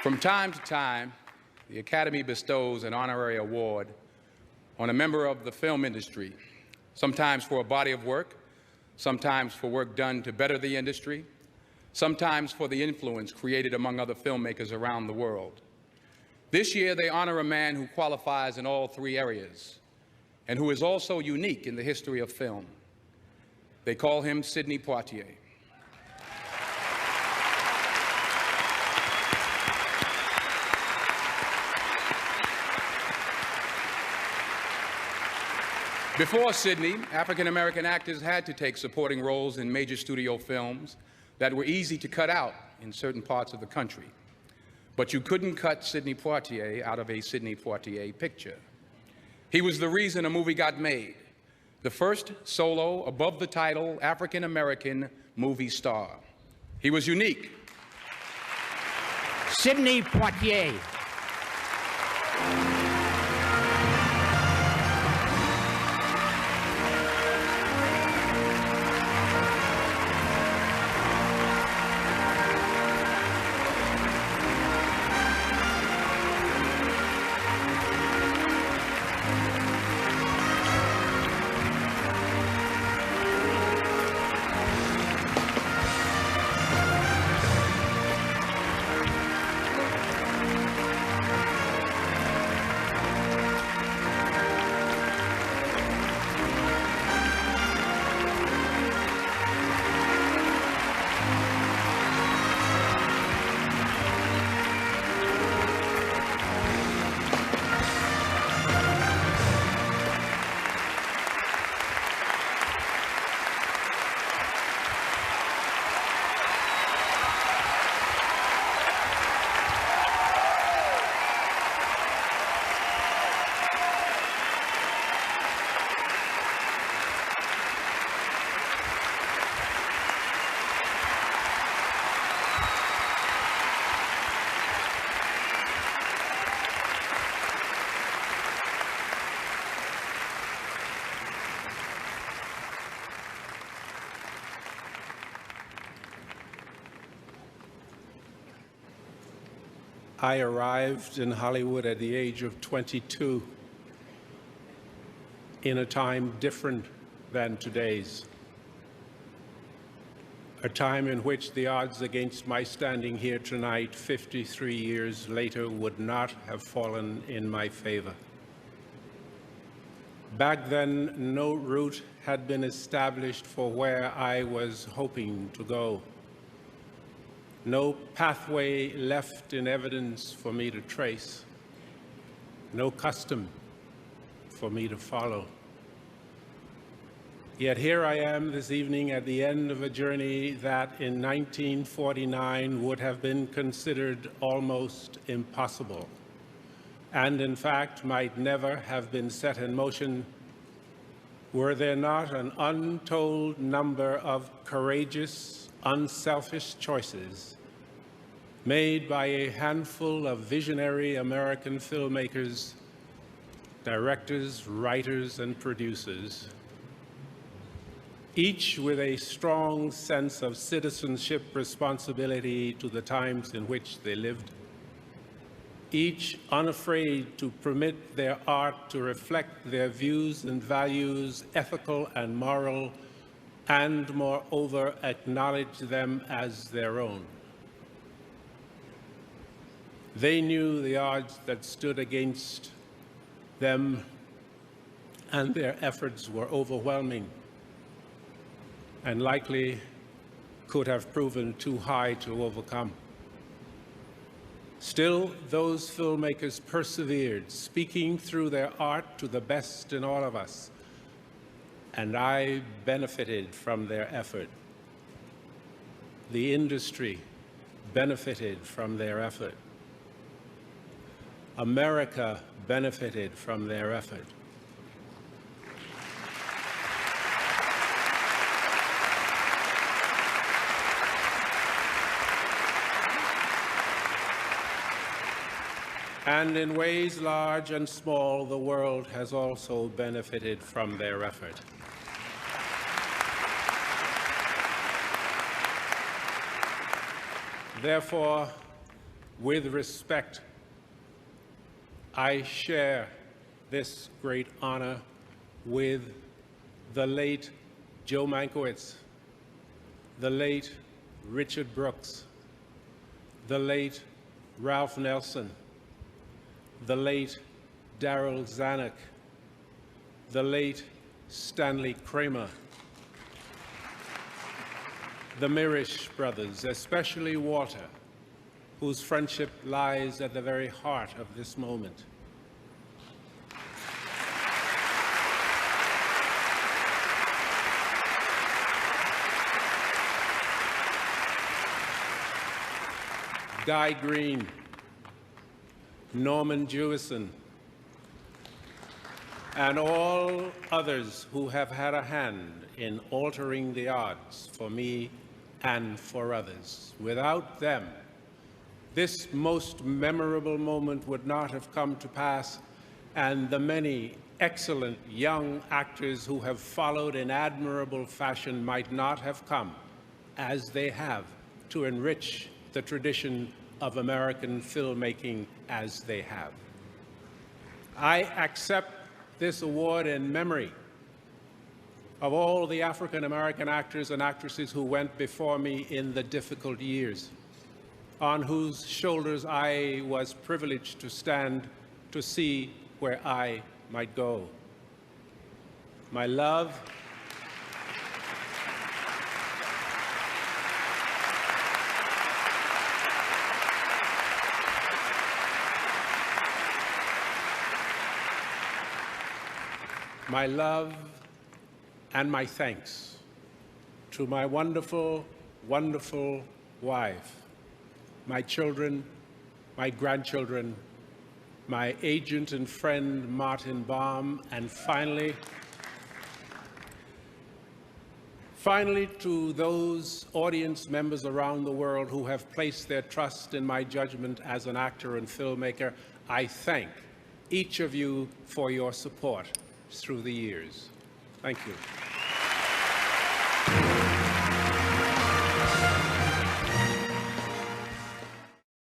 From time to time, the Academy bestows an honorary award on a member of the film industry, sometimes for a body of work, sometimes for work done to better the industry, sometimes for the influence created among other filmmakers around the world. This year, they honor a man who qualifies in all three areas and who is also unique in the history of film. They call him Sidney Poitier. Before Sidney, African-American actors had to take supporting roles in major studio films that were easy to cut out in certain parts of the country. But you couldn't cut Sidney Poitier out of a Sidney Poitier picture. He was the reason a movie got made, the first solo, above-the-title, African-American movie star. He was unique. Sidney Poitier. I arrived in Hollywood at the age of 22 in a time different than today's, a time in which the odds against my standing here tonight, 53 years later, would not have fallen in my favor. Back then, no route had been established for where I was hoping to go. No pathway left in evidence for me to trace, no custom for me to follow. Yet here I am this evening at the end of a journey that in 1949 would have been considered almost impossible, and in fact might never have been set in motion were there not an untold number of courageous, unselfish choices made by a handful of visionary American filmmakers, directors, writers, and producers, each with a strong sense of citizenship responsibility to the times in which they lived, each unafraid to permit their art to reflect their views and values, ethical and moral, and moreover acknowledge them as their own. They knew the odds that stood against them, and their efforts were overwhelming and likely could have proven too high to overcome. Still, those filmmakers persevered, speaking through their art to the best in all of us, and I benefited from their effort. The industry benefited from their effort. America benefited from their effort. And in ways large and small, the world has also benefited from their effort. Therefore, with respect, I share this great honor with the late Joe Mankiewicz, the late Richard Brooks, the late Ralph Nelson, the late Darryl Zanuck, the late Stanley Kramer, the Mirisch brothers, especially Walter, whose friendship lies at the very heart of this moment. Guy Green, Norman Jewison, and all others who have had a hand in altering the odds for me and for others. Without them, this most memorable moment would not have come to pass, and the many excellent young actors who have followed in admirable fashion might not have come as they have to enrich the tradition of American filmmaking as they have. I accept this award in memory of all the African American actors and actresses who went before me in the difficult years, on whose shoulders I was privileged to stand to see where I might go. My love, and my thanks to my wonderful, wonderful wife, my children, my grandchildren, my agent and friend, Martin Baum, and finally, to those audience members around the world who have placed their trust in my judgment as an actor and filmmaker. I thank each of you for your support through the years. Thank you.